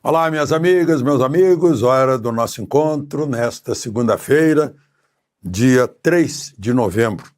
Olá, minhas amigas, meus amigos, hora do nosso encontro nesta segunda-feira, dia 3 de novembro.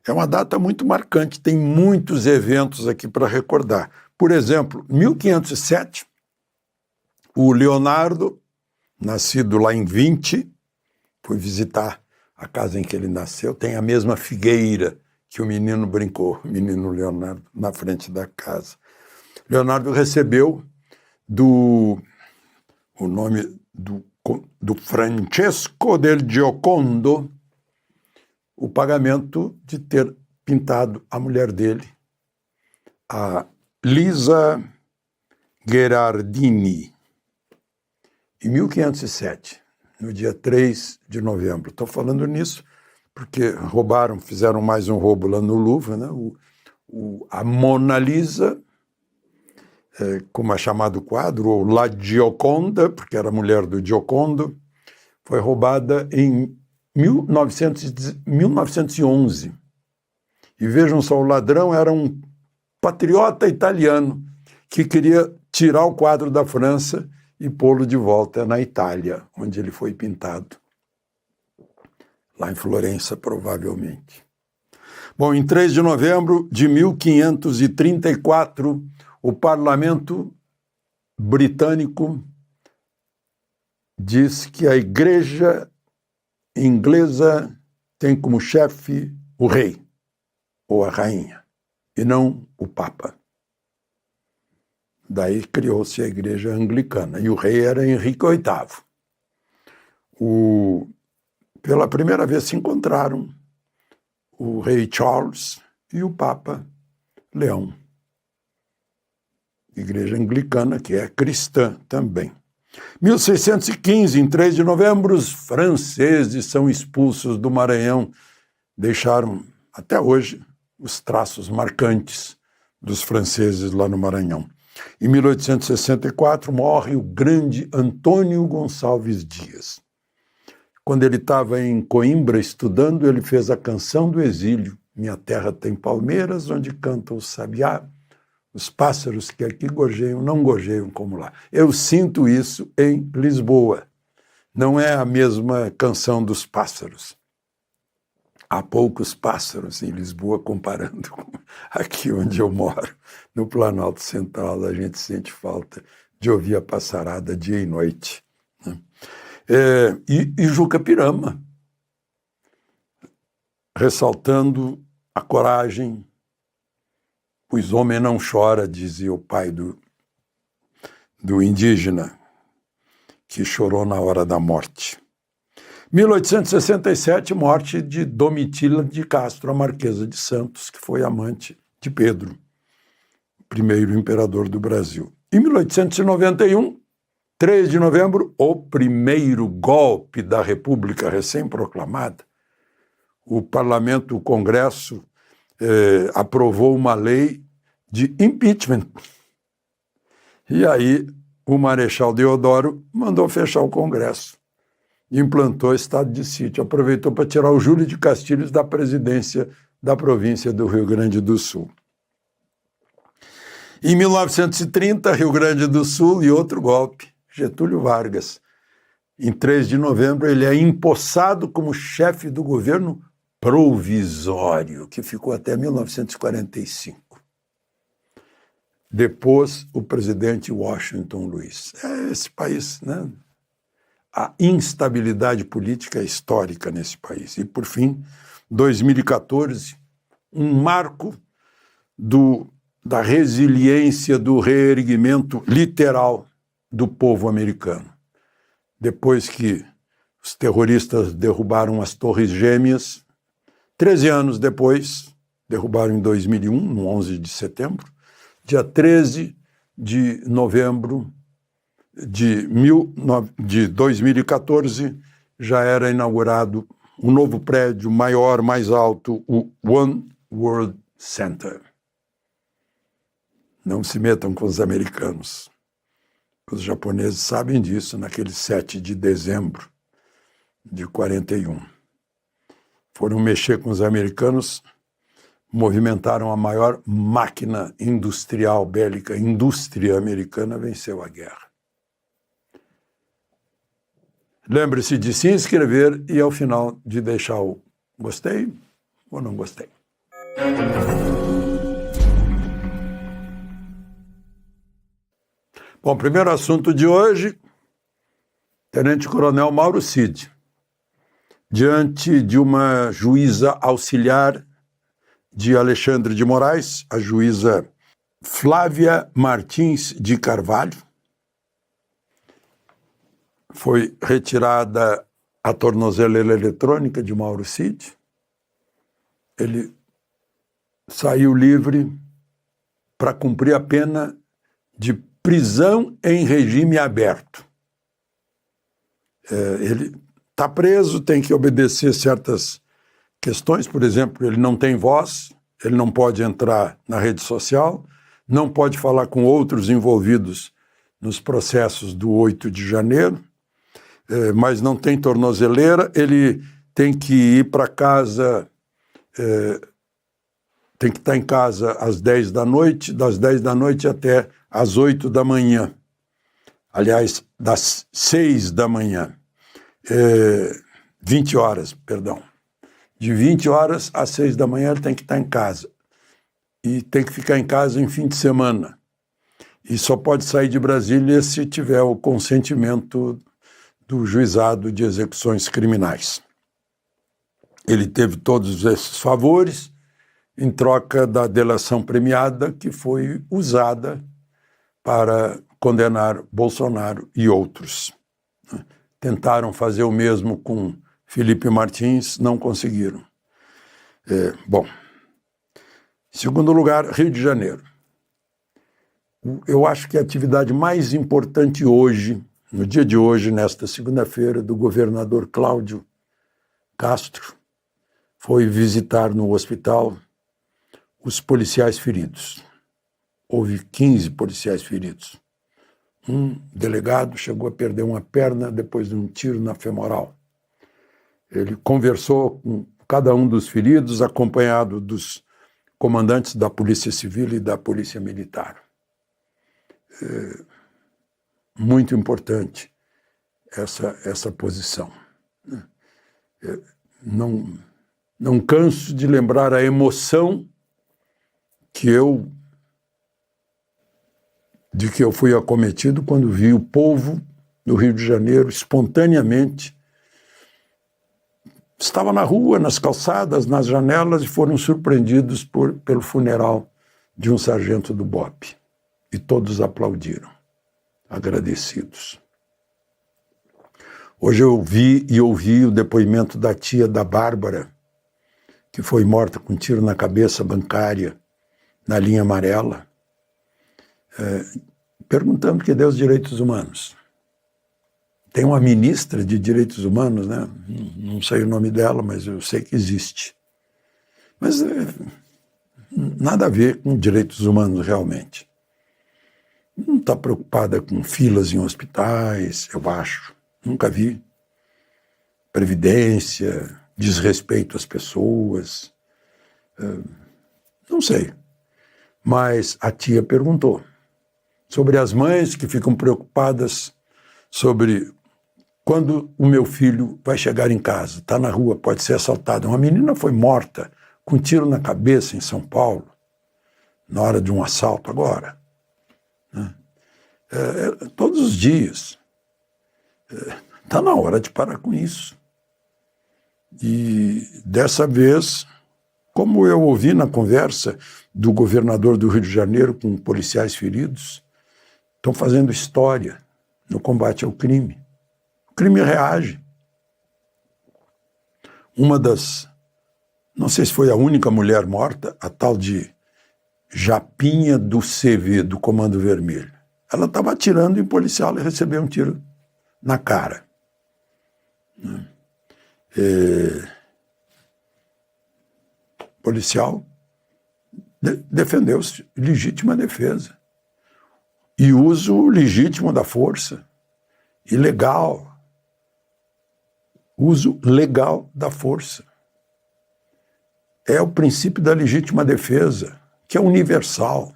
É uma data muito marcante, tem muitos eventos aqui para recordar. Por exemplo, 1507, o Leonardo, nascido lá em Vinci, fui visitar a casa em que ele nasceu, tem a mesma figueira que o menino brincou, o menino Leonardo, na frente da casa. Leonardo recebeu o nome do Francesco del Giocondo, o pagamento de ter pintado a mulher dele, a Lisa Gherardini, em 1507, no dia 3 de novembro. Estou falando nisso porque fizeram mais um roubo lá no Louvre, né? A Mona Lisa, como é chamado o quadro, ou La Gioconda, porque era mulher do Giocondo, foi roubada em 1911. E vejam só, o ladrão era um patriota italiano que queria tirar o quadro da França e pô-lo de volta na Itália, onde ele foi pintado. Lá em Florença, provavelmente. Bom, em 3 de novembro de 1534, o parlamento britânico diz que a igreja inglesa tem como chefe o rei ou a rainha, e não o papa. Daí criou-se a igreja anglicana, e o rei era Henrique VIII. Pela primeira vez se encontraram o rei Charles e o papa Leão. Igreja anglicana, que é cristã também. 1615, em 3 de novembro, os franceses são expulsos do Maranhão. Deixaram, até hoje, os traços marcantes dos franceses lá no Maranhão. Em 1864, morre o grande Antônio Gonçalves Dias. Quando ele estava em Coimbra estudando, ele fez a canção do exílio. Minha terra tem palmeiras, onde canta o sabiá. Os pássaros que aqui gorjeiam não gorjeiam como lá. Eu sinto isso em Lisboa. Não é a mesma canção dos pássaros. Há poucos pássaros em Lisboa comparando com aqui onde eu moro. No Planalto Central, a gente sente falta de ouvir a passarada dia e noite. E Juca Pirama, ressaltando a coragem, pois homem não chora, dizia o pai do indígena, que chorou na hora da morte. 1867, morte de Domitila de Castro, a Marquesa de Santos, que foi amante de Pedro, o primeiro imperador do Brasil. Em 1891, 3 de novembro, o primeiro golpe da República recém-proclamada. O parlamento, o Congresso, aprovou uma lei de impeachment. E aí o Marechal Deodoro mandou fechar o Congresso. Implantou estado de sítio. Aproveitou para tirar o Júlio de Castilhos da presidência da província do Rio Grande do Sul. Em 1930, Rio Grande do Sul e outro golpe. Getúlio Vargas. Em 3 de novembro, ele é empossado como chefe do governo provisório, que ficou até 1945. Depois, o presidente Washington Luiz. Esse país, né? A instabilidade política é histórica nesse país. E, por fim, 2014, um marco da resiliência, do reerguimento literal do povo americano. Depois que os terroristas derrubaram as Torres Gêmeas, 13 anos depois, derrubaram em 2001, no 11 de setembro, dia 13 de novembro de 2014, já era inaugurado um novo prédio maior, mais alto, o One World Center. Não se metam com os americanos. Os japoneses sabem disso naquele 7 de dezembro de 41. Foram mexer com os americanos, movimentaram a maior máquina industrial bélica, a indústria americana venceu a guerra. Lembre-se de se inscrever e, ao final, de deixar o gostei ou não gostei. Bom, primeiro assunto de hoje, Tenente-Coronel Mauro Cid, diante de uma juíza auxiliar de Alexandre de Moraes, a juíza Flávia Martins de Carvalho, foi retirada a tornozeleira eletrônica de Mauro Cid. Ele saiu livre para cumprir a pena de prisão em regime aberto. Ele está preso, tem que obedecer certas questões, por exemplo, ele não tem voz, ele não pode entrar na rede social, não pode falar com outros envolvidos nos processos do 8 de janeiro, mas não tem tornozeleira, ele tem que ir para casa, tem que estar em casa às 10 da noite, das 10 da noite até às 8 da manhã. Aliás, das 6 da manhã. 20 horas, perdão. De 20 horas às 6 da manhã ele tem que estar em casa. E tem que ficar em casa em fim de semana. E só pode sair de Brasília se tiver o consentimento do Juizado de Execuções Criminais. Ele teve todos esses favores em troca da delação premiada que foi usada para condenar Bolsonaro e outros. Tentaram fazer o mesmo com Felipe Martins, não conseguiram. Bom, em segundo lugar, Rio de Janeiro. Eu acho que a atividade mais importante hoje, no dia de hoje, nesta segunda-feira, do governador Cláudio Castro, foi visitar no hospital os policiais feridos. Houve 15 policiais feridos. Um delegado chegou a perder uma perna depois de um tiro na femoral. Ele conversou com cada um dos feridos, acompanhado dos comandantes da Polícia Civil e da Polícia Militar. Muito importante essa posição. Não canso de lembrar a emoção de que eu fui acometido quando vi o povo do Rio de Janeiro espontaneamente. Estava na rua, nas calçadas, nas janelas e foram surpreendidos pelo funeral de um sargento do BOPE. E todos aplaudiram, agradecidos. Hoje eu vi e ouvi o depoimento da tia da Bárbara, que foi morta com um tiro na cabeça bancária, na linha amarela, perguntando que deu os direitos humanos. Tem uma ministra de direitos humanos, né? Não sei o nome dela, mas eu sei que existe. Mas nada a ver com direitos humanos realmente. Não está preocupada com filas em hospitais, eu acho. Nunca vi. Previdência, desrespeito às pessoas. Não sei. Mas a tia perguntou sobre as mães que ficam preocupadas sobre quando o meu filho vai chegar em casa, está na rua, pode ser assaltado. Uma menina foi morta com um tiro na cabeça em São Paulo, na hora de um assalto agora. Todos os dias. Está na hora de parar com isso. E dessa vez, como eu ouvi na conversa do governador do Rio de Janeiro com policiais feridos, estão fazendo história no combate ao crime. O crime reage. Não sei se foi a única mulher morta, a tal de Japinha do CV, do Comando Vermelho. Ela estava atirando em policial e recebeu um tiro na cara. Policial defendeu-se, legítima defesa. E uso legítimo da força, ilegal. Uso legal da força. É o princípio da legítima defesa, que é universal.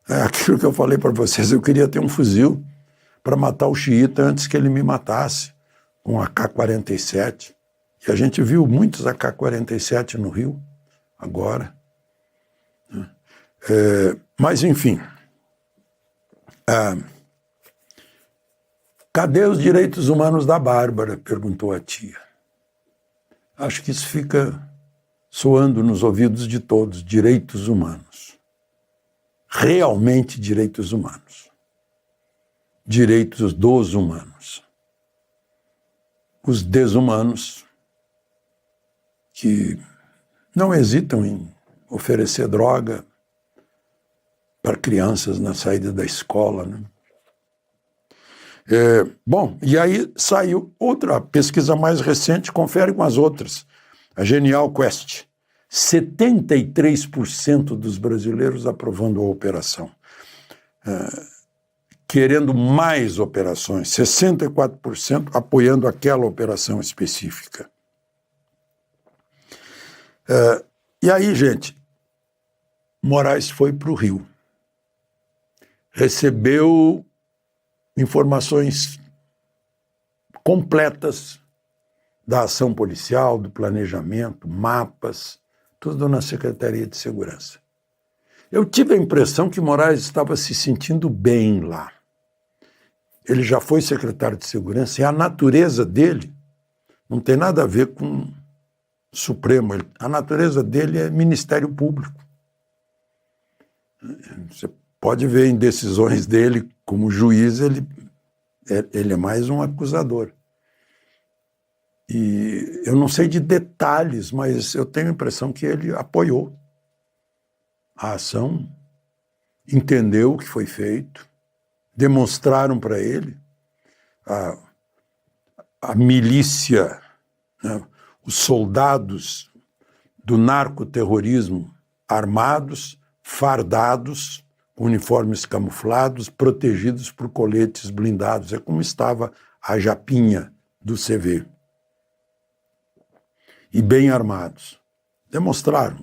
É aquilo que eu falei para vocês, eu queria ter um fuzil para matar o xiita antes que ele me matasse, com AK-47, e a gente viu muitos AK-47 no Rio, agora. Mas, enfim, cadê os direitos humanos da Bárbara? Perguntou a tia. Acho que isso fica soando nos ouvidos de todos, direitos humanos. Realmente direitos humanos. Direitos dos humanos. Os desumanos que não hesitam em oferecer droga para crianças na saída da escola, né? Bom, e aí saiu outra pesquisa mais recente, confere com as outras, a Genial Quest. 73% dos brasileiros aprovando a operação. Querendo mais operações, 64% apoiando aquela operação específica. E aí, gente, Moraes foi para o Rio. Recebeu informações completas da ação policial, do planejamento, mapas, tudo na Secretaria de Segurança. Eu tive a impressão que Moraes estava se sentindo bem lá. Ele já foi secretário de Segurança e a natureza dele não tem nada a ver com o Supremo. A natureza dele é Ministério Público. Você pode ver em decisões dele, como juiz, ele é mais um acusador. E eu não sei de detalhes, mas eu tenho a impressão que ele apoiou a ação, entendeu o que foi feito, demonstraram para ele a milícia, né, os soldados do narcoterrorismo armados, fardados, uniformes camuflados, protegidos por coletes blindados. É como estava a japinha do CV. E bem armados. Demonstraram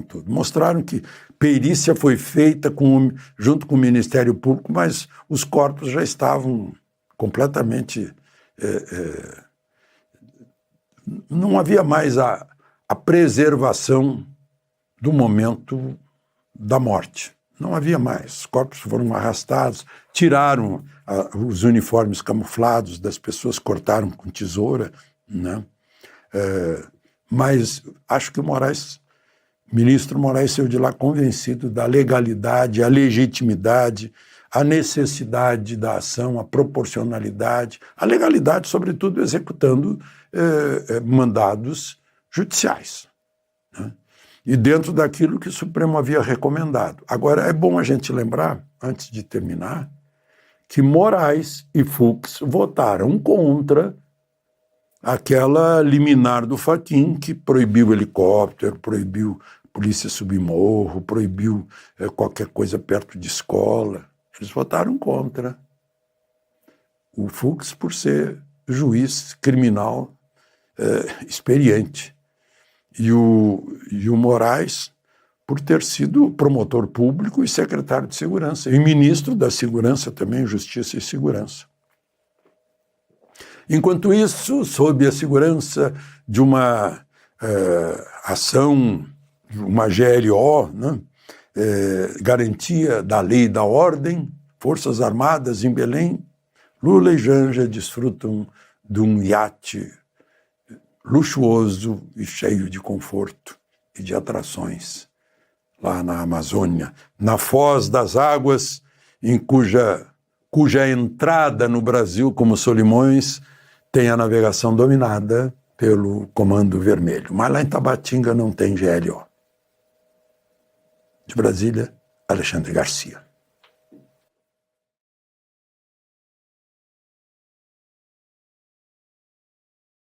tudo. Mostraram que perícia foi feita junto com o Ministério Público, mas os corpos já estavam completamente... não havia mais a preservação do momento da morte. Não havia mais. Os corpos foram arrastados, tiraram os uniformes camuflados das pessoas, cortaram com tesoura, né? Mas acho que o ministro Moraes saiu de lá convencido da legalidade, a legitimidade, a necessidade da ação, a proporcionalidade, a legalidade, sobretudo, executando mandados judiciais, né? E dentro daquilo que o Supremo havia recomendado. Agora, é bom a gente lembrar, antes de terminar, que Moraes e Fux votaram contra aquela liminar do Fachin que proibiu helicóptero, proibiu polícia subir morro, proibiu qualquer coisa perto de escola. Eles votaram contra. O Fux por ser juiz criminal experiente. E o Moraes por ter sido promotor público e secretário de Segurança. E ministro da Segurança também, Justiça e Segurança. Enquanto isso, sob a segurança de uma ação, uma GLO, né, garantia da lei e da ordem, Forças Armadas em Belém, Lula e Janja desfrutam de um iate luxuoso e cheio de conforto e de atrações lá na Amazônia, na Foz das Águas, em cuja entrada no Brasil, como Solimões, tem a navegação dominada pelo Comando Vermelho. Mas lá em Tabatinga não tem GLO. De Brasília, Alexandre Garcia.